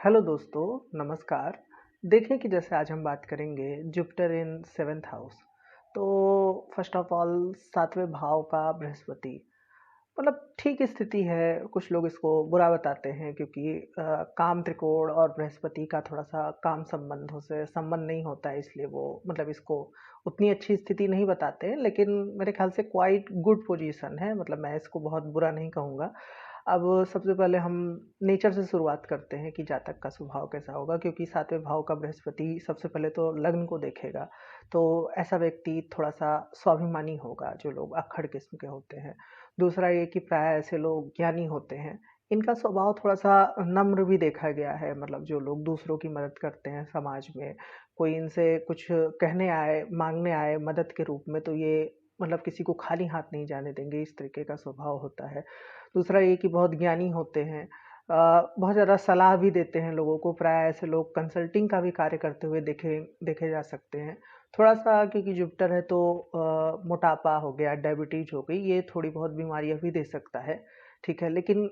Hello दोस्तों, नमस्कार। देखें कि जैसे आज हम बात करेंगे जुपिटर इन सेवेंथ हाउस। तो फर्स्ट ऑफ ऑल सातवें भाव का बृहस्पति मतलब ठीक स्थिति है। कुछ लोग इसको बुरा बताते हैं क्योंकि काम त्रिकोण और बृहस्पति का थोड़ा सा काम संबंधों से संबंध नहीं होता है, इसलिए वो मतलब इसको उतनी अच्छी स्थिति नहीं बताते हैं। लेकिन मेरे ख्याल से क्वाइट गुड पोजीशन है, मतलब मैं इसको बहुत बुरा नहीं कहूँगा। अब सबसे पहले हम नेचर से शुरुआत करते हैं कि जातक का स्वभाव कैसा होगा, क्योंकि सातवें भाव का बृहस्पति सबसे पहले तो लग्न को देखेगा। तो ऐसा व्यक्ति थोड़ा सा स्वाभिमानी होगा, जो लोग अक्खड़ किस्म के होते हैं। दूसरा ये कि प्राय ऐसे लोग ज्ञानी होते हैं। इनका स्वभाव थोड़ा-सा नम्र भी देखा गया है, मतलब जो लोग दूसरों की मदद करते हैं समाज में, कोई इनसे कुछ कहने आए, माँगने आए मदद के रूप में, तो ये मतलब किसी को खाली हाथ नहीं जाने देंगे, इस तरीके का स्वभाव होता है। दूसरा ये कि बहुत ज्ञानी होते हैं। बहुत ज़्यादा सलाह भी देते हैं लोगों को, प्राय ऐसे लोग कंसल्टिंग का भी कार्य करते हुए देखे देखे जा सकते हैं। थोड़ा-सा क्योंकि जुपिटर है तो मोटापा हो गया, डायबिटीज़ हो गई, ये थोड़ी बहुत बीमारियाँ भी दे सकता है, ठीक है। लेकिन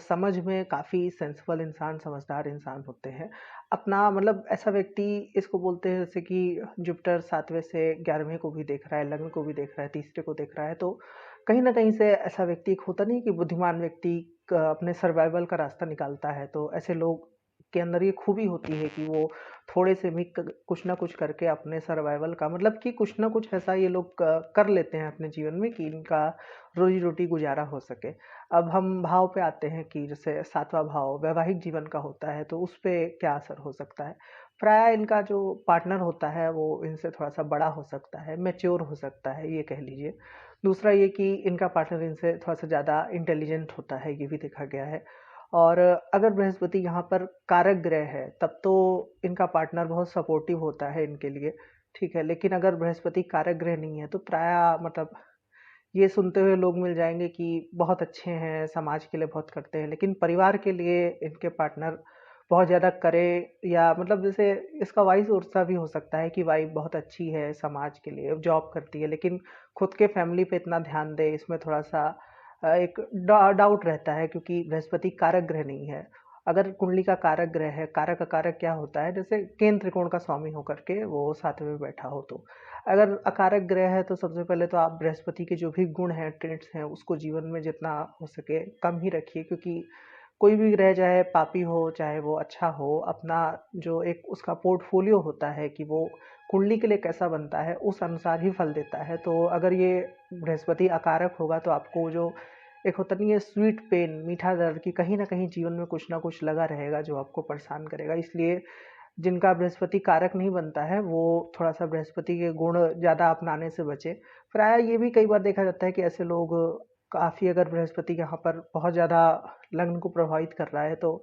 समझ में काफ़ी सेंसिबल इंसान, समझदार इंसान होते हैं। अपना मतलब ऐसा व्यक्ति इसको बोलते हैं, जैसे कि जुपिटर 7वें से 11वें को भी देख रहा है, लग्न को भी देख रहा है, तीसरे को देख रहा है, तो कहीं न कहीं से ऐसा व्यक्ति एक होता नहीं है कि बुद्धिमान व्यक्ति क अपने सर्वाइवल का रास्ता निकालता है, तो ऐसे लोग के अंदर ये खूबी होती है कि वो थोड़े से भी कुछ ना कुछ करके अपने सर्वाइवल का मतलब कि कुछ ना कुछ ऐसा ये लोग कर लेते हैं अपने जीवन में कि इनका रोजी रोटी गुजारा हो सके। अब हम भाव पे आते हैं कि जैसे सातवां भाव वैवाहिक जीवन का होता है, तो उस पे क्या असर हो सकता है। प्राय इनका जो पार्टनर होता है वो इनसे थोड़ा सा बड़ा हो सकता है, मैच्योर हो सकता है, ये कह लीजिए। दूसरा ये कि इनका पार्टनर इनसे थोड़ा-सा ज़्यादा इंटेलिजेंट होता है, ये भी देखा गया है। और अगर बृहस्पति यहाँ पर कारक ग्रह है, तब तो इनका पार्टनर बहुत सपोर्टिव होता है इनके लिए, ठीक है। लेकिन अगर बृहस्पति कारक ग्रह नहीं है, तो प्रायः मतलब ये सुनते हुए लोग मिल जाएँगे कि बहुत अच्छे हैं, समाज के लिए बहुत करते हैं, लेकिन परिवार के लिए इनके पार्टनर बहुत ज़्यादा करे, या मतलब जैसे इसका वाइस वर्सा भी हो सकता है कि वाइफ़ बहुत अच्छी है समाज के लिए, जॉब करती है, लेकिन खुद के फैमिली पे इतना ध्यान दे, इसमें थोड़ा-सा एक डाउट रहता है, क्योंकि बृहस्पति कारक ग्रह नहीं है। अगर कुंडली का कारक ग्रह है, कारक अकारक क्या होता है, जैसे केंद्र त्रिकोण का स्वामी होकर के वो 7वें में बैठा हो तो। अगर अकारक ग्रह है तो सबसे पहले तो आप बृहस्पति के जो भी गुण हैं, ट्रेड्स हैं, उसको जीवन में जितना हो सके कम ही रखिए, क्योंकि कोई भी ग्रह चाहे पापी हो, चाहे वो अच्छा हो, अपना जो एक उसका पोर्टफोलियो होता है कि वो कुंडली के लिए कैसा बनता है, उस अनुसार ही फल देता है। तो अगर ये बृहस्पति अकारक होगा तो आपको जो एक होता नहीं है स्वीट पेन, मीठा दर्द, कि कहीं न कहीं जीवन में कुछ न कुछ लगा रहेगा जो आपको परेशान करेगा। इसलिए जिनका बृहस्पति कारक नहीं बनता है, वो थोड़ा-सा बृहस्पति के गुण ज़्यादा अपनाने से बचें। प्रायः ये भी कई बार देखा जाता है कि ऐसे लोग काफ़ी, अगर बृहस्पति यहाँ पर बहुत ज़्यादा लग्न को प्रभावित कर रहा है, तो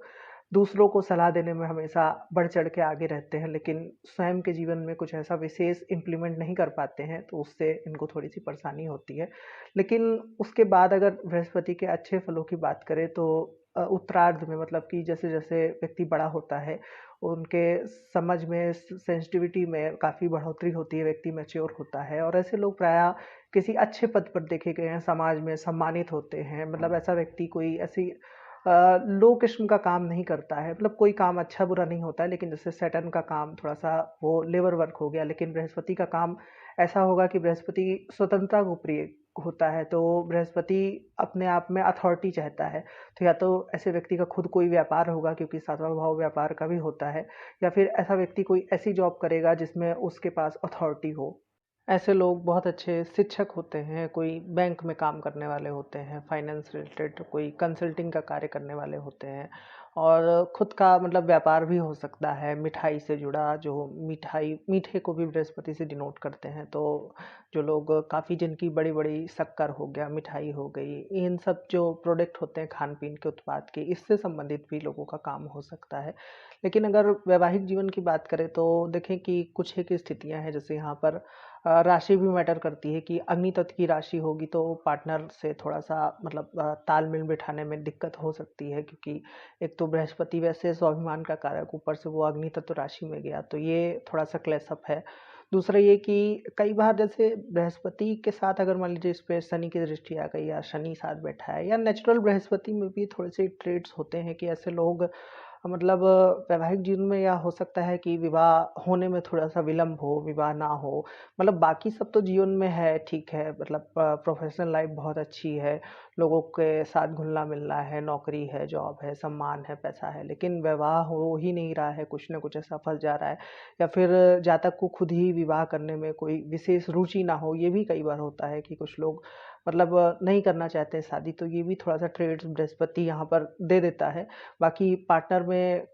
दूसरों को सलाह देने में हमेशा बढ़-चढ़ के आगे रहते हैं, लेकिन स्वयं के जीवन में कुछ ऐसा विशेष इम्प्लीमेंट नहीं कर पाते हैं, तो उससे इनको थोड़ी-सी परेशानी होती है। लेकिन उसके बाद अगर बृहस्पति के अच्छे फलों की बात करें तो उत्तरार्ध में, मतलब कि जैसे-जैसे व्यक्ति बड़ा होता है, उनके समझ में, सेंसिटिविटी में काफ़ी बढ़ोतरी होती है, व्यक्ति मैच्योर होता है, और ऐसे लोग प्रायः किसी अच्छे पद पर देखे गए हैं, समाज में सम्मानित होते हैं। मतलब ऐसा व्यक्ति कोई ऐसी लो किस्म का काम नहीं करता है, मतलब कोई काम अच्छा-बुरा नहीं होता है, लेकिन जैसे सैटर्न का काम थोड़ा-सा वो लेबर वर्क हो गया, लेकिन बृहस्पति का काम ऐसा होगा कि बृहस्पति स्वतंत्रता को प्रिय होता है, तो बृहस्पति अपने आप में अथॉरिटी चाहता है। तो या तो ऐसे व्यक्ति का खुद कोई व्यापार होगा, क्योंकि 7वां भाव व्यापार का भी होता है, या फिर ऐसा व्यक्ति कोई ऐसी जॉब करेगा जिसमें उसके पास अथॉरिटी हो। ऐसे लोग बहुत अच्छे शिक्षक होते हैं, कोई बैंक में काम करने वाले होते हैं, फाइनेंस रिलेटेड कोई कंसल्टिंग का कार्य करने वाले होते हैं, और खुद का मतलब व्यापार भी हो सकता है, मिठाई से जुड़ा, जो मिठाई मीठे को भी बृहस्पति से डिनोट करते हैं, तो जो लोग काफ़ी, जिनकी बड़ी-बड़ी शक्कर हो गया, मिठाई हो गई, इन सब जो प्रोडक्ट होते हैं खान-पीन के उत्पाद के, इससे संबंधित भी लोगों का काम हो सकता है। लेकिन अगर वैवाहिक जीवन की बात करें तो देखें कि कुछ एक स्थितियाँ हैं, जैसे यहाँ पर राशि भी मैटर करती है कि अग्नि तत्व की राशि होगी तो पार्टनर से थोड़ा-सा मतलब तालमेल बिठाने में दिक्कत हो सकती है, क्योंकि एक तो बृहस्पति वैसे स्वाभिमान का कारक, ऊपर से वो अग्नि तत्व राशि में गया, तो ये थोड़ा-सा क्लैश अप है। दूसरा ये कि कई बार जैसे बृहस्पति के साथ अगर मान लीजिए इस पे शनि की दृष्टि आ गई, या शनि साथ बैठा है, या नेचुरल बृहस्पति में भी थोड़े-से ट्रेड्स होते हैं कि ऐसे लोग मतलब वैवाहिक जीवन में या हो सकता है कि विवाह होने में थोड़ा-सा विलम्ब हो, विवाह ना हो। मतलब बाकी सब तो जीवन में है, ठीक है, मतलब प्रोफ़ेशनल लाइफ़ बहुत अच्छी है, लोगों के साथ घुलना-मिलना है, नौकरी है, जॉब है, सम्मान है, पैसा है, लेकिन विवाह हो ही नहीं रहा है, कुछ न कुछ ऐसा फँस जा रहा है या फिर जातक को खुद ही विवाह करने में कोई विशेष रुचि ना हो। ये भी कई बार होता है कि कुछ लोग मतलब नहीं करना चाहते हैं शादी, तो ये भी थोड़ा-सा ट्रेड्स बृहस्पति यहाँ पर दे देता है। बाकी पार्टनर में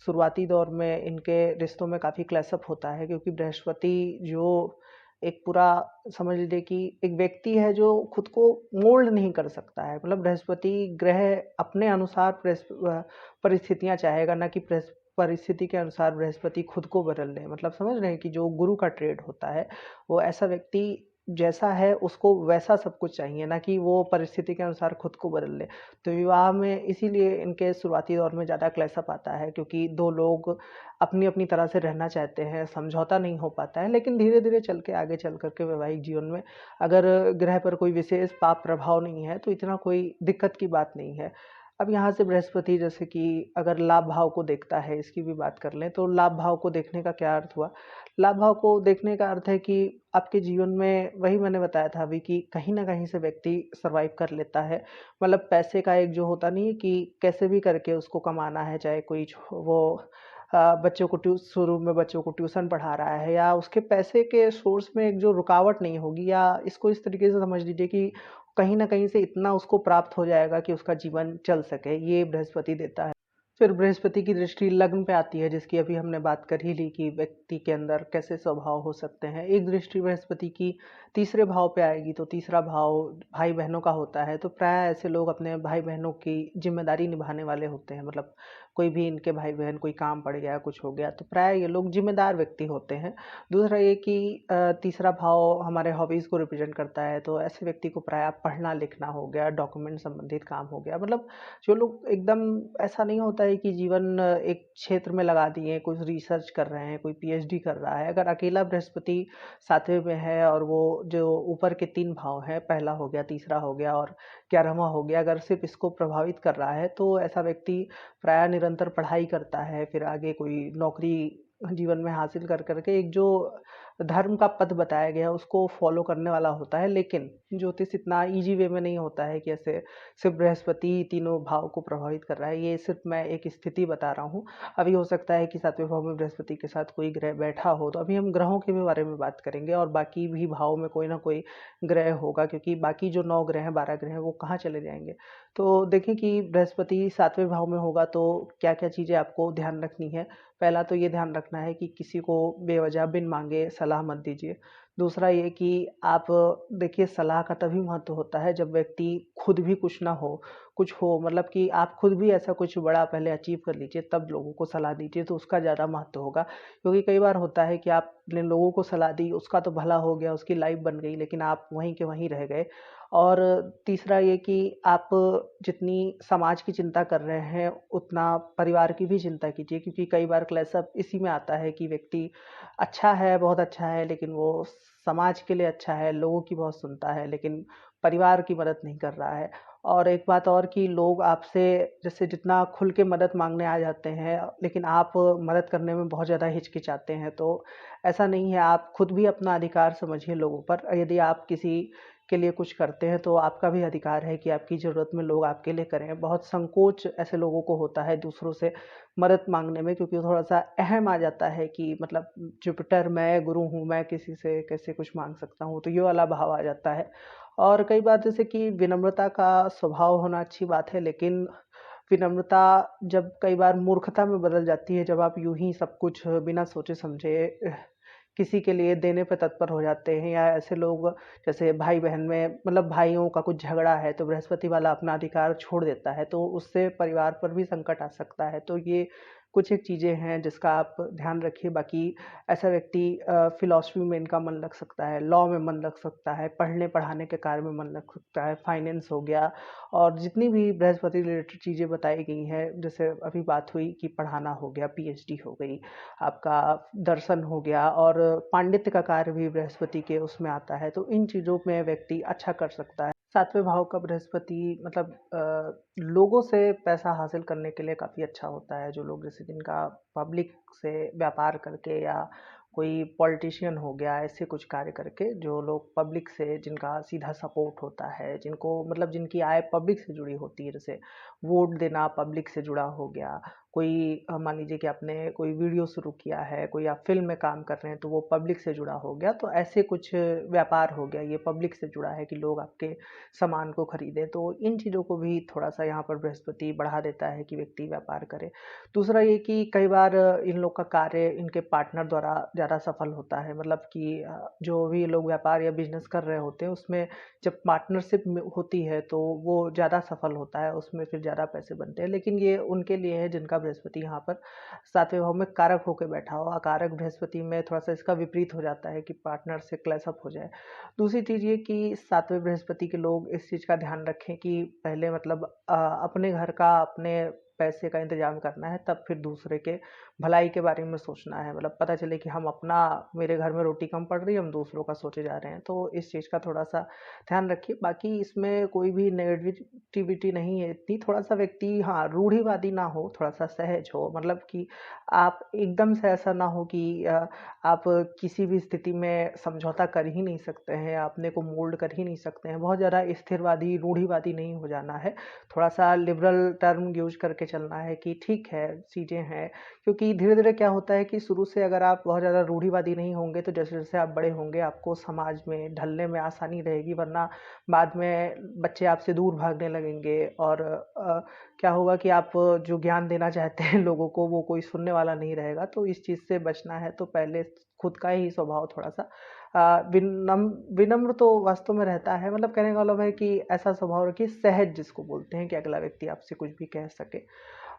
शुरुआती दौर में इनके रिश्तों में काफ़ी क्लैश अप होता है, क्योंकि बृहस्पति जो एक पूरा समझ लीजिए कि एक व्यक्ति है जो खुद को मोल्ड नहीं कर सकता है। मतलब बृहस्पति ग्रह अपने अनुसार परिस्थितियाँ चाहेगा, ना कि परिस्थिति के अनुसार बृहस्पति खुद को बदल ले। मतलब समझ रहे हैं कि जो गुरु का ट्रेड होता है, वो ऐसा व्यक्ति जैसा है उसको वैसा सब कुछ चाहिए, ना कि वो परिस्थिति के अनुसार खुद को बदल ले। तो विवाह में इसीलिए इनके शुरुआती दौर में ज़्यादा क्लैश अप आता है, क्योंकि 2 लोग अपनी-अपनी तरह से रहना चाहते हैं, समझौता नहीं हो पाता है। लेकिन धीरे-धीरे चल के आगे चल कर के वैवाहिक जीवन में अगर ग्रह पर कोई विशेष पाप प्रभाव नहीं है, तो इतना कोई दिक्कत की बात नहीं है। अब यहाँ से बृहस्पति जैसे कि अगर लाभ भाव को देखता है, इसकी भी बात कर लें, तो लाभ भाव को देखने का क्या अर्थ हुआ? लाभ भाव को देखने का अर्थ है कि आपके जीवन में वही मैंने बताया था अभी कि कहीं न कहीं से व्यक्ति सर्वाइव कर लेता है। मतलब पैसे का एक जो होता नहीं है कि कैसे भी करके उसको कमाना है, चाहे कोई वो बच्चों को शुरू में बच्चों को ट्यूशन पढ़ा रहा है, या उसके पैसे के सोर्स में एक जो रुकावट नहीं होगी, या इसको इस तरीके से समझ लीजिए कि कहीं न कहीं से इतना उसको प्राप्त हो जाएगा कि उसका जीवन चल सके, ये बृहस्पति देता है। फिर बृहस्पति की दृष्टि लग्न पे आती है, जिसकी अभी हमने बात कर ही ली कि व्यक्ति के अंदर कैसे स्वभाव हो सकते हैं। एक दृष्टि बृहस्पति की तीसरे भाव पे आएगी, तो तीसरा भाव भाई-बहनों का होता है, तो प्रायः ऐसे लोग अपने भाई-बहनों की ज़िम्मेदारी निभाने वाले होते हैं। मतलब कोई भी इनके भाई-बहन कोई काम पड़ गया, कुछ हो गया, तो प्रायः ये लोग ज़िम्मेदार व्यक्ति होते हैं। दूसरा ये कि तीसरा भाव हमारे हॉबीज़ को रिप्रेज़ेंट करता है, तो ऐसे व्यक्ति को प्रायः पढ़ना-लिखना हो गया, डॉक्यूमेंट संबंधित काम हो गया। मतलब जो लोग एकदम ऐसा नहीं होता है कि जीवन एक क्षेत्र में लगा दिए, कुछ रिसर्च कर रहे हैं, कोई पीएचडी कर रहा है। अगर अकेला बृहस्पति 7वें में है और वो जो ऊपर के 3 भाव हैं, पहला हो गया, तीसरा हो गया और 11वां हो गया, अगर सिर्फ़ इसको प्रभावित कर रहा है, तो ऐसा व्यक्ति प्रायः निरंतर पढ़ाई करता है, फिर आगे कोई नौकरी जीवन में हासिल कर के एक जो धर्म का पथ बताया गया है, उसको फ़ॉलो करने वाला होता है। लेकिन ज्योतिष इतना ईज़ी वे में नहीं होता है कि ऐसे सिर्फ़ बृहस्पति तीनों भाव को प्रभावित कर रहा है। ये सिर्फ़ मैं एक स्थिति बता रहा हूँ। अभी हो सकता है कि 7वें भाव में बृहस्पति के साथ कोई ग्रह बैठा हो, तो अभी हम ग्रहों के भी बारे में बात करेंगे और बाकी भी भावों में कोई ना कोई ग्रह होगा, क्योंकि बाकी जो 9 ग्रह हैं, 12 ग्रह हैं, वो कहाँ चले जाएँगे। तो देखें कि बृहस्पति 7वें भाव में होगा तो क्या-क्या चीज़ें आपको ध्यान रखनी है। पहला तो ये ध्यान रखना है कि किसी को बेवजह बिन माँगे सलाह मत दीजिए। दूसरा ये कि आप देखिए, सलाह का तभी महत्व होता है जब व्यक्ति खुद भी कुछ ना हो, कुछ हो, मतलब कि आप खुद भी ऐसा कुछ बड़ा पहले अचीव कर लीजिए, तब लोगों को सलाह दीजिए, तो उसका ज़्यादा महत्व होगा। क्योंकि कई बार होता है कि आपने लोगों को सलाह दी, उसका तो भला हो गया, उसकी लाइफ़ बन गई, लेकिन आप वहीं के वहीं रह गए। और तीसरा ये कि आप जितनी समाज की चिंता कर रहे हैं, उतना परिवार की भी चिंता कीजिए, क्योंकि कई बार क्लैश अप इसी में आता है कि व्यक्ति अच्छा है, बहुत अच्छा है, लेकिन वो समाज के लिए अच्छा है, लोगों की बहुत सुनता है, लेकिन परिवार की मदद नहीं कर रहा है। और एक बात और कि लोग आपसे जैसे जितना खुल के मदद माँगने आ जाते हैं, लेकिन आप मदद करने में बहुत ज़्यादा हिचकिचाते हैं, तो ऐसा नहीं है, आप खुद भी अपना अधिकार समझिए लोगों पर। यदि आप किसी के लिए कुछ करते हैं, तो आपका भी अधिकार है कि आपकी ज़रूरत में लोग आपके लिए करें। बहुत संकोच ऐसे लोगों को होता है दूसरों से मदद माँगने में, क्योंकि थोड़ा-सा अहम आ जाता है कि मतलब जुपिटर, मैं गुरु हूँ, मैं किसी से कैसे कुछ माँग सकता हूँ, तो ये वाला भाव आ जाता है। और कई बार जैसे कि विनम्रता का स्वभाव होना अच्छी बात है, लेकिन विनम्रता जब कई बार मूर्खता में बदल जाती है, जब आप यूँ ही सब कुछ बिना सोचे-समझे किसी के लिए देने पे तत्पर हो जाते हैं, या ऐसे लोग जैसे भाई-बहन में मतलब भाइयों का कुछ झगड़ा है, तो बृहस्पति वाला अपना अधिकार छोड़ देता है, तो उससे परिवार पर भी संकट आ सकता है। तो ये कुछ एक चीज़ें हैं जिसका आप ध्यान रखिए। बाकी ऐसा व्यक्ति फ़िलॉसफ़ी में इनका मन लग सकता है, लॉ में मन लग सकता है, पढ़ने-पढ़ाने के कार्य में मन लग सकता है, फाइनेंस हो गया, और जितनी भी बृहस्पति रिलेटेड चीज़ें बताई गई हैं, जैसे अभी बात हुई कि पढ़ाना हो गया, पीएचडी हो गई, आपका दर्शन हो गया, और पांडित्य का कार्य भी बृहस्पति के उसमें आता है, तो इन चीज़ों में व्यक्ति अच्छा कर सकता है। सातवें भाव का बृहस्पति मतलब लोगों से पैसा हासिल करने के लिए काफ़ी अच्छा होता है। जो लोग जैसे जिनका पब्लिक से व्यापार करके या कोई पॉलिटिशियन हो गया, ऐसे कुछ कार्य करके जो लोग पब्लिक से जिनका सीधा सपोर्ट होता है, जिनको मतलब जिनकी आय पब्लिक से जुड़ी होती है, जैसे वोट देना पब्लिक से जुड़ा हो गया। कोई मान लीजिए कि आपने कोई वीडियो शुरू किया है, कोई आप फ़िल्म में काम कर रहे हैं तो वो पब्लिक से जुड़ा हो गया। तो ऐसे कुछ व्यापार हो गया, ये पब्लिक से जुड़ा है कि लोग आपके सामान को खरीदें। तो इन चीज़ों को भी थोड़ा-सा यहाँ पर बृहस्पति बढ़ा देता है कि व्यक्ति व्यापार करे। दूसरा ये कि कई बार इन लोग का कार्य इनके पार्टनर द्वारा ज़्यादा सफल होता है। मतलब कि जो भी लोग व्यापार या बिज़नेस कर रहे होते हैं उसमें जब पार्टनरशिप में होती है तो वो ज़्यादा सफल होता है, उसमें फिर ज़्यादा पैसे बनते हैं। लेकिन ये उनके लिए है जिनका बृहस्पति यहाँ पर 7वें भाव में कारक होके बैठा हो। अकारक बृहस्पति में थोड़ा-सा इसका विपरीत हो जाता है कि पार्टनर से क्लैश अप हो जाए। दूसरी चीज़ ये कि 7वें बृहस्पति के लोग इस चीज़ का ध्यान रखें कि पहले मतलब अपने घर का, अपने पैसे का इंतज़ाम करना है, तब फिर दूसरे के भलाई के बारे में सोचना है। मतलब पता चले कि हम अपना मेरे घर में रोटी कम पड़ रही है, हम दूसरों का सोचे जा रहे हैं, तो इस चीज़ का थोड़ा-सा ध्यान रखिए। बाकी इसमें कोई भी नेगेटिविटी नहीं है इतनी, थोड़ा-सा व्यक्ति हाँ, रूढ़िवादी ना हो, थोड़ा-सा सहज हो। मतलब कि आप एकदम से ऐसा ना हो कि आप किसी भी स्थिति में समझौता कर ही नहीं सकते हैं, अपने को मोल्ड कर ही नहीं सकते हैं। बहुत ज़्यादा स्थिरवादी, रूढ़िवादी नहीं हो जाना है। थोड़ा-सा लिबरल टर्म यूज़ करके चलना है कि ठीक है, चीज़ें हैं। क्योंकि धीरे-धीरे क्या होता है कि शुरू से अगर आप बहुत ज़्यादा रूढ़िवादी नहीं होंगे, तो जैसे-जैसे आप बड़े होंगे, आपको समाज में ढलने में आसानी रहेगी, वरना बाद में बच्चे आपसे दूर भागने लगेंगे और क्या होगा कि आप जो ज्ञान देना चाहते हैं लोगों को, वो कोई सुनने वाला नहीं रहेगा। तो इस चीज़ से बचना है तो पहले खुद का ही स्वभाव थोड़ा-सा विनम्र तो वास्तव में रहता है। मतलब कहने का मतलब है कि ऐसा स्वभाव रखिए सहज, जिसको बोलते हैं कि अगला व्यक्ति आपसे कुछ भी कह सके।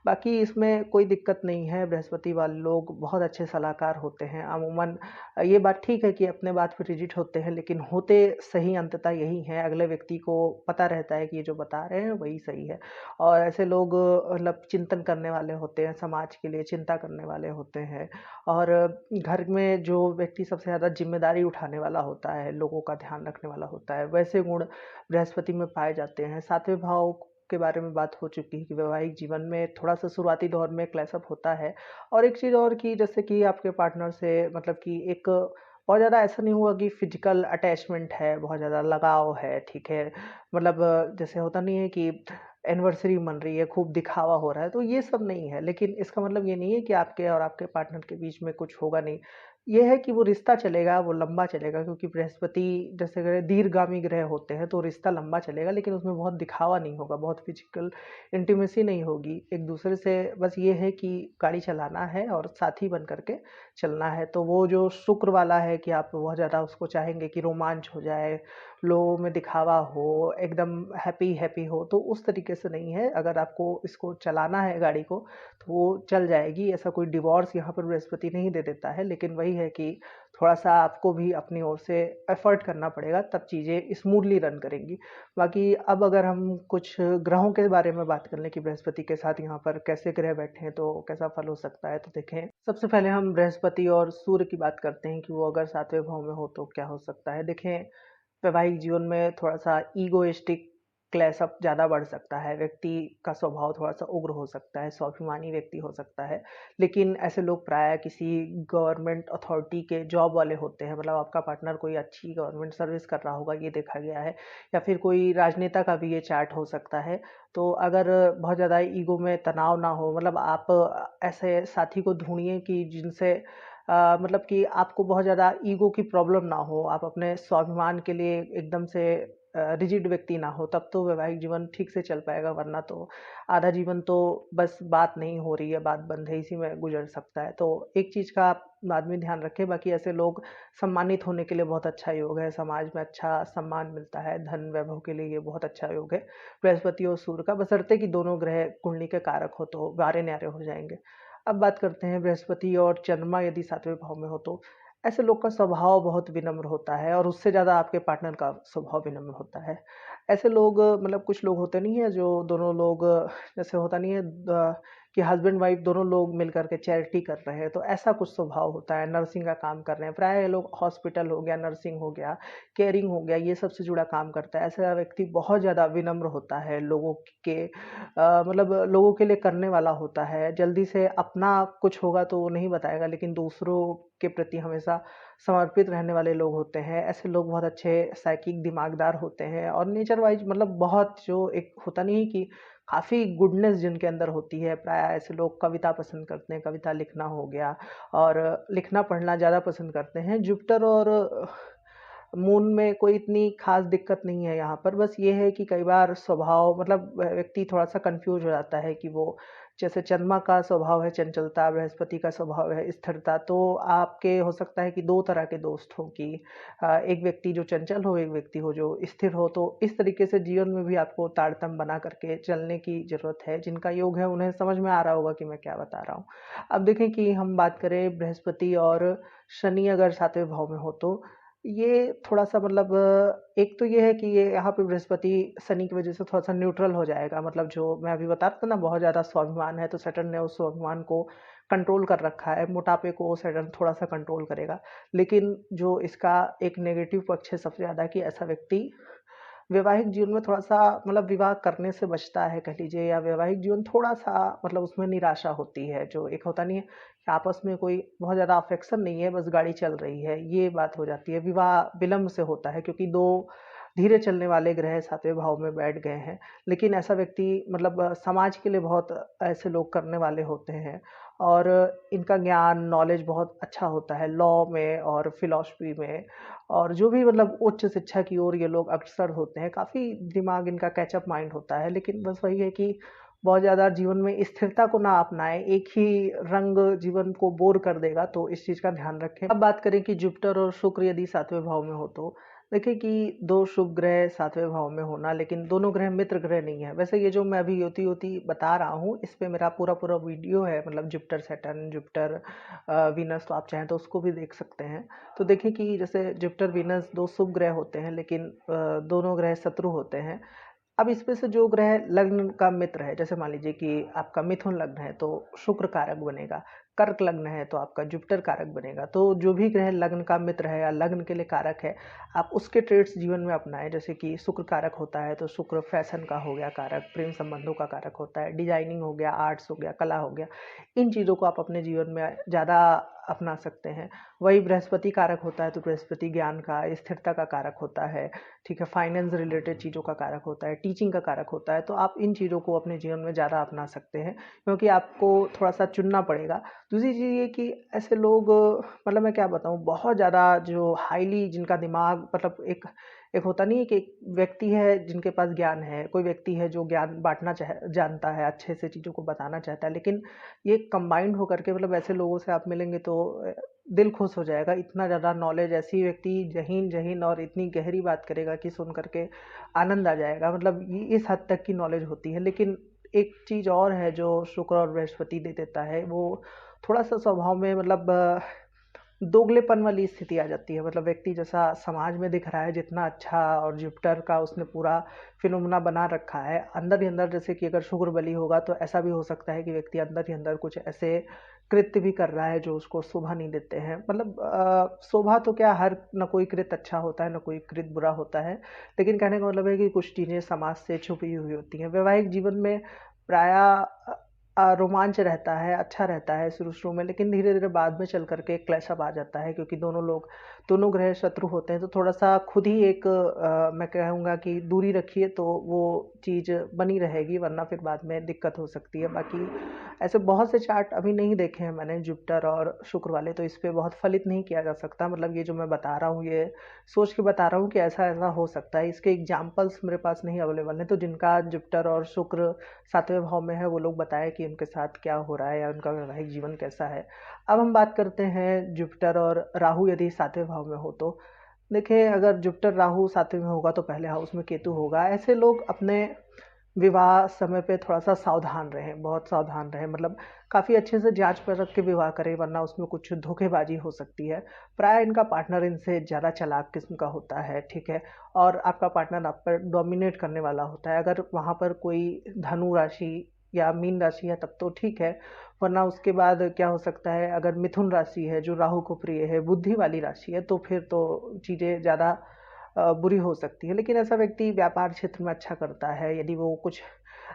बाकी इसमें कोई दिक्कत नहीं है, बृहस्पति वाले लोग बहुत अच्छे सलाहकार होते हैं। अमूमन ये बात ठीक है कि अपने बात पे रिजिड होते हैं, लेकिन होते सही अंततः यही हैं। अगले व्यक्ति को पता रहता है कि ये जो बता रहे हैं वही सही है। और ऐसे लोग मतलब चिंतन करने वाले होते हैं, समाज के लिए चिंता करने वाले होते हैं। और घर में जो व्यक्ति सबसे ज़्यादा ज़िम्मेदारी उठाने वाला होता है, लोगों का ध्यान रखने वाला होता है, वैसे गुण बृहस्पति में पाए जाते हैं। 7वें भाव के बारे में बात हो चुकी है कि वैवाहिक जीवन में थोड़ा-सा शुरुआती दौर में क्लैश अप होता है। और एक चीज़ और कि जैसे कि आपके पार्टनर से मतलब कि एक बहुत ज़्यादा ऐसा नहीं हुआ कि फ़िज़िकल अटैचमेंट है, बहुत ज़्यादा लगाव है, ठीक है? मतलब जैसे होता नहीं है कि एनिवर्सरी मन रही है, खूब दिखावा हो रहा है, तो ये सब नहीं है। लेकिन इसका मतलब ये नहीं है कि आपके और आपके पार्टनर के बीच में कुछ होगा नहीं। ये है कि वो रिश्ता चलेगा, वो लंबा चलेगा, क्योंकि बृहस्पति जैसे ग्रह दीर्घगामी ग्रह होते हैं, तो रिश्ता लंबा चलेगा, लेकिन उसमें बहुत दिखावा नहीं होगा, बहुत फ़िज़िकल इंटीमेसी नहीं होगी। एक-दूसरे से बस ये है कि गाड़ी चलाना है और साथी बन कर के चलना है। तो वो जो शुक्र वाला है कि आप बहुत ज़्यादा उसको चाहेंगे कि रोमांच हो जाए, लोगों में दिखावा हो, एकदम हैप्पी-हैप्पी हो, तो उस तरीके से नहीं है। अगर आपको इसको चलाना है गाड़ी को, तो वो चल जाएगी। ऐसा कोई डिवोर्स यहाँ पर बृहस्पति नहीं दे देता है, लेकिन वही है कि थोड़ा-सा आपको भी अपनी ओर से एफ़र्ट करना पड़ेगा, तब चीज़ें स्मूथली रन करेंगी। बाकी अब अगर हम कुछ ग्रहों के बारे में बात कर लें कि बृहस्पति के साथ यहाँ पर कैसे ग्रह बैठे हैं, तो कैसा फल हो सकता है, तो देखें, सबसे पहले हम बृहस्पति और सूर्य की बात करते हैं कि वो अगर 7वें भाव में हो, तो क्या हो सकता है। देखें, वैवाहिक जीवन में थोड़ा-सा ईगोइस्टिक क्लैश अप ज़्यादा बढ़ सकता है, व्यक्ति का स्वभाव थोड़ा-सा उग्र हो सकता है, स्वाभिमानी व्यक्ति हो सकता है। लेकिन ऐसे लोग प्रायः किसी गवर्नमेंट अथॉरिटी के जॉब वाले होते हैं, मतलब आपका पार्टनर कोई अच्छी गवर्नमेंट सर्विस कर रहा होगा, ये देखा गया है। या फिर कोई राजनेता का भी ये चार्ट हो सकता है। तो अगर बहुत ज़्यादा ईगो में तनाव ना हो, मतलब आप ऐसे साथी को ढूँढिए कि जिनसे मतलब कि आपको बहुत ज़्यादा ईगो की प्रॉब्लम ना हो, आप अपने स्वाभिमान के लिए एकदम से रिजिड व्यक्ति ना हो, तब तो वैवाहिक जीवन ठीक से चल पाएगा, वरना तो आधा जीवन तो बस बात नहीं हो रही है, बात बंद है, इसी में गुज़र सकता है। तो एक चीज़ का आप आदमी ध्यान रखे, बाकी ऐसे लोग सम्मानित होने के लिए बहुत अच्छा योग है, समाज में अच्छा सम्मान मिलता है, धन वैभव के लिए ये बहुत अच्छा योग है, बृहस्पति और सूर्य का, बशर्ते कि दोनों ग्रह कुंडली के कारक हो, तो वारे-न्यारे हो जाएँगे। अब बात करते हैं बृहस्पति और चंद्रमा यदि 7वें भाव में हो, तो ऐसे लोग का स्वभाव बहुत विनम्र होता है और उससे ज़्यादा आपके पार्टनर का स्वभाव विनम्र होता है। ऐसे लोग मतलब कुछ लोग होते नहीं हैं जो दोनों लोग जैसे होता नहीं है कि हस्बैंड वाइफ दोनों लोग मिलकर के चैरिटी कर रहे हैं, तो ऐसा कुछ स्वभाव होता है। नर्सिंग का काम कर रहे हैं, प्राय ये लोग हॉस्पिटल हो गया, नर्सिंग हो गया, केयरिंग हो गया, ये सब से जुड़ा काम करता है। ऐसा व्यक्ति बहुत ज़्यादा विनम्र होता है, लोगों के मतलब लोगों के लिए करने वाला होता है। जल्दी से अपना कुछ होगा तो वो नहीं बताएगा, लेकिन दूसरों के प्रति हमेशा समर्पित रहने वाले लोग होते हैं। ऐसे लोग बहुत अच्छे साइकिक दिमागदार होते हैं, और नेचर वाइज मतलब बहुत जो एक होता नहीं है कि काफ़ी गुडनेस जिनके अंदर होती है। प्राय ऐसे लोग कविता पसंद करते हैं, कविता लिखना हो गया, और लिखना पढ़ना ज़्यादा पसंद करते हैं। जुपिटर और मून में कोई इतनी खास दिक्कत नहीं है यहाँ पर, बस ये है कि कई बार स्वभाव मतलब व्यक्ति थोड़ा सा कंफ्यूज हो जाता है कि वो, जैसे चंद्रमा का स्वभाव है चंचलता, बृहस्पति का स्वभाव है स्थिरता, तो आपके हो सकता है कि दो तरह के दोस्त हों कि एक व्यक्ति जो चंचल हो, एक व्यक्ति हो जो स्थिर हो। तो इस तरीके से जीवन में भी आपको तारतम्य बना करके चलने की ज़रूरत है। जिनका योग है उन्हें समझ में आ रहा होगा कि मैं क्या बता रहा हूँ। अब देखें कि हम बात करें बृहस्पति और शनि अगर सातवें भाव में हो, तो ये थोड़ा-सा मतलब एक तो ये है कि ये यहाँ पे बृहस्पति शनि की वज़ह से थोड़ा-सा न्यूट्रल हो जाएगा। मतलब जो मैं अभी बता रहा था ना, बहुत ज़्यादा स्वाभिमान है, तो सैटर्न ने उस स्वाभिमान को कंट्रोल कर रखा है। मोटापे को सैटर्न थोड़ा-सा कंट्रोल करेगा। लेकिन जो इसका एक नेगेटिव पक्ष है सबसे ज़्यादा, कि ऐसा व्यक्ति वैवाहिक जीवन में थोड़ा-सा मतलब विवाह करने से बचता है कह लीजिए, या वैवाहिक जीवन थोड़ा-सा मतलब उसमें निराशा होती है। जो एक होता नहीं है कि आपस में कोई बहुत ज़्यादा अफेक्शन नहीं है, बस गाड़ी चल रही है, ये बात हो जाती है। विवाह विलंब से होता है क्योंकि 2 धीरे चलने वाले ग्रह 7वें भाव में बैठ गए हैं। लेकिन ऐसा व्यक्ति मतलब समाज के लिए बहुत ऐसे लोग करने वाले होते हैं, और इनका ज्ञान, नॉलेज बहुत अच्छा होता है लॉ में और फिलॉसफी में, और जो भी मतलब उच्च शिक्षा की ओर ये लोग अग्रसर होते हैं। काफ़ी दिमाग इनका कैचअप माइंड होता है, लेकिन बस वही है कि बहुत ज़्यादा जीवन में स्थिरता को ना अपनाएँ, एक ही रंग जीवन को बोर कर देगा, तो इस चीज़ का ध्यान रखें। अब बात करें कि जुपिटर और शुक्र यदि 7वें भाव में हो, तो देखिए कि 2 शुभ ग्रह 7वें भाव में होना, लेकिन दोनों ग्रह मित्र ग्रह नहीं है। वैसे ये जो मैं अभी योती-योती बता रहा हूँ, इस पे मेरा पूरा-पूरा वीडियो है, मतलब जुपिटर सैटर्न, जुपिटर वीनस, तो आप चाहें तो उसको भी देख सकते हैं। तो देखें कि जैसे जुपिटर वीनस 2 शुभ ग्रह होते हैं, लेकिन दोनों ग्रह शत्रु होते हैं। अब इसमें से जो ग्रह लग्न का मित्र है, जैसे मान लीजिए कि आपका मिथुन लग्न है तो शुक्र कारक बनेगा, कर्क लग्न है तो आपका जुपिटर कारक बनेगा। तो जो भी ग्रह लग्न का मित्र है या लग्न के लिए कारक है, आप उसके ट्रेड्स जीवन में अपनाएं। जैसे कि शुक्र कारक होता है तो शुक्र फैशन का हो गया कारक, प्रेम संबंधों का कारक होता है, डिजाइनिंग हो गया, आर्ट्स हो गया, कला हो गया। इन चीज़ों को आप अपने जीवन में ज़्यादा अपना सकते हैं। वही बृहस्पति कारक होता है तो बृहस्पति ज्ञान का, स्थिरता का कारक होता है, ठीक है, फाइनेंस रिलेटेड चीज़ों का कारक होता है, टीचिंग का कारक होता है। तो आप इन चीज़ों को अपने जीवन में ज़्यादा अपना सकते हैं, क्योंकि आपको थोड़ा-सा चुनना पड़ेगा। दूसरी चीज़ ये कि ऐसे लोग मतलब मैं क्या बताऊँ, बहुत ज़्यादा जो हाईली जिनका दिमाग मतलब एक एक होता नहीं है कि एक व्यक्ति है जिनके पास ज्ञान है, कोई व्यक्ति है जो ज्ञान बाँटना जानता है, अच्छे से चीज़ों को बताना चाहता है, लेकिन ये कंबाइंड होकर के मतलब ऐसे लोगों से आप मिलेंगे तो दिल खुश हो जाएगा। इतना ज़्यादा नॉलेज, ऐसी व्यक्ति जहीन-जहीन और इतनी गहरी बात करेगा कि सुन कर के आनंद आ जाएगा। मतलब ये इस हद तक की नॉलेज होती है। लेकिन एक चीज़ और है जो शुक्र और बृहस्पति दे देता है, वो थोड़ा-सा स्वभाव में मतलब दोगलेपन वाली स्थिति आ जाती है। मतलब व्यक्ति जैसा समाज में दिख रहा है जितना अच्छा, और जुपिटर का उसने पूरा फिनोमेना बना रखा है, अंदर ही अंदर जैसे कि अगर शुक्र बली होगा तो ऐसा भी हो सकता है कि व्यक्ति अंदर ही अंदर कुछ ऐसे कृत्य भी कर रहा है जो उसको शोभा नहीं देते हैं। मतलब शोभा तो क्या, हर न कोई कृत्य अच्छा होता है, न कोई कृत्य बुरा होता है। लेकिन कहने का मतलब है कि कुछ चीज़ें समाज से छुपी हुई होती हैं। वैवाहिक जीवन में प्रायः रोमांच रहता है, अच्छा रहता है शुरू-शुरू में, लेकिन धीरे-धीरे बाद में चल कर के क्लैश अप आ जाता है, क्योंकि दोनों ग्रह शत्रु होते हैं, तो थोड़ा-सा खुद ही एक मैं कहूँगा कि दूरी रखिए तो वो चीज़ बनी रहेगी, वरना फिर बाद में दिक्कत हो सकती है। बाकी ऐसे बहुत से चार्ट अभी नहीं देखे हैं मैंने जुपिटर और शुक्र वाले, तो इस पे बहुत फलित नहीं किया जा सकता। मतलब ये जो मैं बता रहा हूँ, ये सोच के बता रहा हूँ कि ऐसा-ऐसा हो सकता है। इसके एग्ज़ाम्पल्स मेरे पास नहीं अवेलेबल हैं, तो जिनका जुपिटर और शुक्र 7वें भाव में है, वो लोग बताएँ कि उनके साथ क्या हो रहा है या उनका वैवाहिक जीवन कैसा है। अब हम बात करते हैं जुपिटर और राहु यदि 7वें भाव में हो तो। देखिए, अगर जुपिटर राहु 7वें में होगा तो पहले हाउस में केतु होगा। ऐसे लोग अपने विवाह समय पे थोड़ा-सा सावधान रहें, बहुत सावधान रहें। मतलब काफ़ी अच्छे से जाँच-परख के विवाह करें, वरना उसमें कुछ धोखेबाज़ी हो सकती है। प्रायः इनका पार्टनर इनसे ज़्यादा चालाक किस्म का होता है, ठीक है? और आपका पार्टनर आप पर डोमिनेट करने वाला होता है। अगर वहाँ पर कोई धनु राशि या मीन राशि है तब तो ठीक है, वरना उसके बाद क्या हो सकता है, अगर मिथुन राशि है जो राहु को प्रिय है, बुद्धि वाली राशि है, तो फिर तो चीज़ें ज़्यादा बुरी हो सकती है। लेकिन ऐसा व्यक्ति व्यापार क्षेत्र में अच्छा करता है, यदि वो कुछ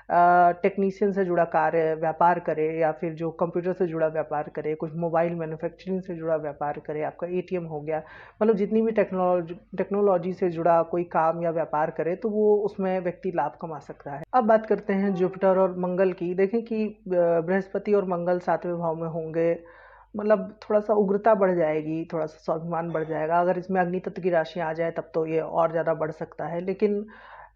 टेक्नीशियन से जुड़ा कार्य व्यापार करे, या फिर जो कंप्यूटर से जुड़ा व्यापार करे, कुछ मोबाइल मैन्युफैक्चरिंग से जुड़ा व्यापार करे, आपका एटीएम हो गया, मतलब जितनी भी टेक्नोलॉजी से जुड़ा कोई काम या व्यापार करे, तो वो उसमें व्यक्ति लाभ कमा सकता है। अब बात करते हैं जुपिटर और मंगल की। देखें कि बृहस्पति और मंगल 7वें भाव में होंगे, मतलब थोड़ा सा उग्रता बढ़ जाएगी, थोड़ा सा स्वाभिमान बढ़ जाएगा। अगर इसमें अग्नि तत्व की राशि आ जाए तब तो ये और ज़्यादा बढ़ सकता है। लेकिन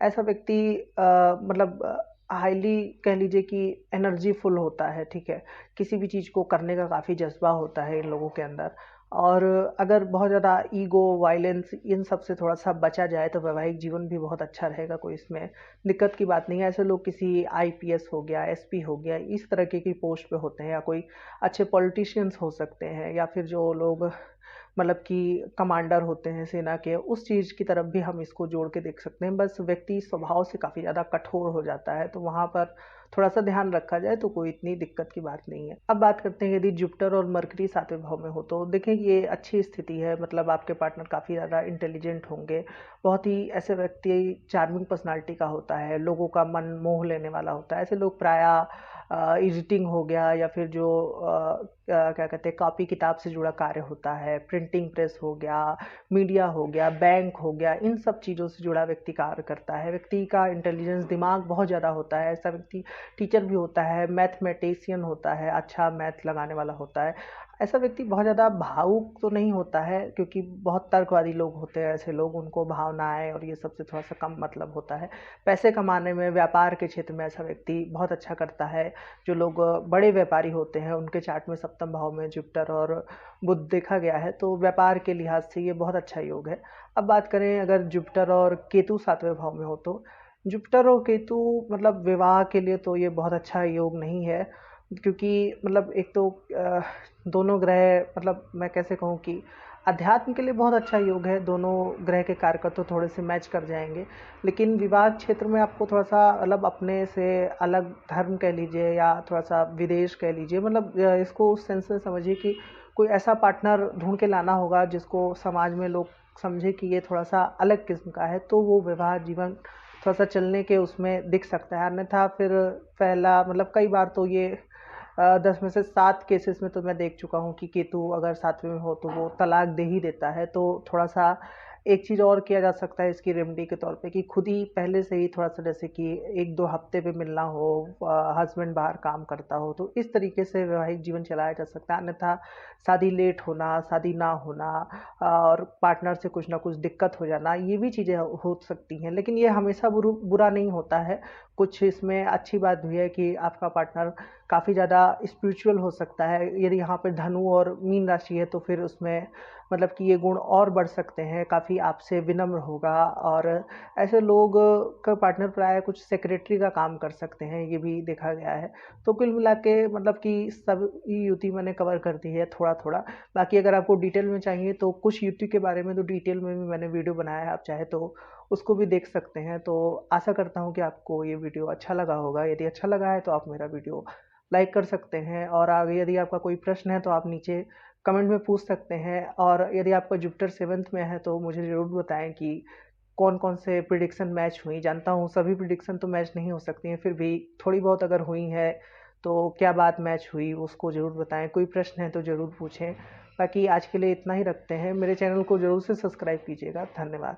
ऐसा व्यक्ति मतलब हाईली कह लीजिए कि एनर्जी फुल होता है, ठीक है, किसी भी चीज़ को करने का काफ़ी जज्बा होता है इन लोगों के अंदर। और अगर बहुत ज़्यादा ईगो, वायलेंस, इन सब से थोड़ा सा बचा जाए तो वैवाहिक जीवन भी बहुत अच्छा रहेगा, कोई इसमें दिक्कत की बात नहीं है। ऐसे लोग किसी आईपीएस हो गया, एसपी हो गया, इस तरह की पोस्ट पे होते हैं, या कोई अच्छे पॉलिटिशियंस हो सकते हैं, या फिर जो लोग मतलब कि कमांडर होते हैं सेना के, उस चीज़ की तरफ भी हम इसको जोड़ के देख सकते हैं। बस व्यक्ति स्वभाव से काफ़ी ज़्यादा कठोर हो जाता है, तो वहाँ पर थोड़ा सा ध्यान रखा जाए तो कोई इतनी दिक्कत की बात नहीं है। अब बात करते हैं यदि जुपिटर और मरकरी 7वें भाव में हो, तो देखें ये अच्छी स्थिति है, मतलब आपके पार्टनर काफ़ी ज़्यादा इंटेलिजेंट होंगे, बहुत ही ऐसे व्यक्ति चार्मिंग पर्सनालिटी का होता है, लोगों का मन मोह लेने वाला होता है। ऐसे लोग प्रायः एडिटिंग हो गया, या फिर जो क्या कहते हैं कॉपी किताब से जुड़ा कार्य होता है, प्रिंटिंग प्रेस हो गया, मीडिया हो गया, बैंक हो गया, इन सब चीज़ों से जुड़ा व्यक्ति कार्य करता है। व्यक्ति का इंटेलिजेंस, दिमाग बहुत ज़्यादा होता है। ऐसा व्यक्ति टीचर भी होता है, मैथमेटिशियन होता है, अच्छा मैथ लगाने वाला होता है। ऐसा व्यक्ति बहुत ज़्यादा भावुक तो नहीं होता है, क्योंकि बहुत तर्कवादी लोग होते हैं ऐसे लोग, उनको भावनाएं और ये सबसे थोड़ा सा कम मतलब होता है। पैसे कमाने में, व्यापार के क्षेत्र में ऐसा व्यक्ति बहुत अच्छा करता है। जो लोग बड़े व्यापारी होते हैं उनके चार्ट में सप्तम भाव में जुपिटर और बुध देखा गया है, तो व्यापार के लिहाज से ये बहुत अच्छा योग है। अब बात करें अगर जुपिटर और केतु 7वें भाव में हो, तो जुपिटर और केतु मतलब विवाह के लिए तो ये बहुत अच्छा योग नहीं है, क्योंकि मतलब एक तो दोनों ग्रह, मतलब मैं कैसे कहूँ कि अध्यात्म के लिए बहुत अच्छा योग है, दोनों ग्रह के कारक तो थोड़े से मैच कर जाएंगे। लेकिन विवाह क्षेत्र में आपको थोड़ा सा मतलब अपने से अलग धर्म कह लीजिए, या थोड़ा सा विदेश कह लीजिए, मतलब इसको उस सेंस में समझिए कि कोई ऐसा पार्टनर ढूंढ के लाना होगा जिसको समाज में लोग समझे कि ये थोड़ा सा अलग किस्म का है, तो वो विवाह जीवन थोड़ा सा चलने के उसमें दिख सकता है। अन्यथा फिर पहला मतलब कई बार तो ये 10 में से 7 केसेस में तो मैं देख चुका हूँ कि केतु अगर 7वें में हो तो वो तलाक दे ही देता है। तो थोड़ा सा एक चीज़ और किया जा सकता है इसकी रेमेडी के तौर पे, कि खुद ही पहले से ही थोड़ा सा, जैसे कि 1-2 हफ्ते पे मिलना हो, हस्बैंड बाहर काम करता हो, तो इस तरीके से वैवाहिक जीवन चलाया जा सकता है। अन्यथा शादी लेट होना, शादी ना होना, और पार्टनर से कुछ ना कुछ दिक्कत हो जाना, ये भी चीज़ें हो सकती हैं। लेकिन ये हमेशा बुरा नहीं होता है। कुछ इसमें अच्छी बात भी है कि आपका पार्टनर काफ़ी ज़्यादा स्पिरिचुअल हो सकता है। यदि यहाँ पे धनु और मीन राशि है तो फिर उसमें मतलब कि ये गुण और बढ़ सकते हैं, काफ़ी आपसे विनम्र होगा। और ऐसे लोग का पार्टनर प्राय कुछ सेक्रेटरी का काम कर सकते हैं, ये भी देखा गया है। तो कुल मिला के मतलब कि सब युति मैंने कवर कर दी है थोड़ा थोड़ा। बाकी अगर आपको डिटेल में चाहिए तो कुछ युति के बारे में तो डिटेल में भी मैंने वीडियो बनाया है, आप चाहे तो उसको भी देख सकते हैं। तो आशा करता हूँ कि आपको ये वीडियो अच्छा लगा होगा। यदि अच्छा लगा है तो आप मेरा वीडियो लाइक कर सकते हैं, और आगे यदि आपका कोई प्रश्न है तो आप नीचे कमेंट में पूछ सकते हैं। और यदि आपका जुपिटर 7th में है तो मुझे ज़रूर बताएं कि कौन कौन से प्रिडिक्शन मैच हुई। जानता हूँ सभी प्रिडिक्शन तो मैच नहीं हो सकती हैं, फिर भी थोड़ी बहुत अगर हुई है तो क्या बात मैच हुई उसको ज़रूर बताएं। कोई प्रश्न है तो ज़रूर पूछें। बाकी आज के लिए इतना ही रखते हैं। मेरे चैनल को ज़रूर से सब्सक्राइब कीजिएगा। धन्यवाद।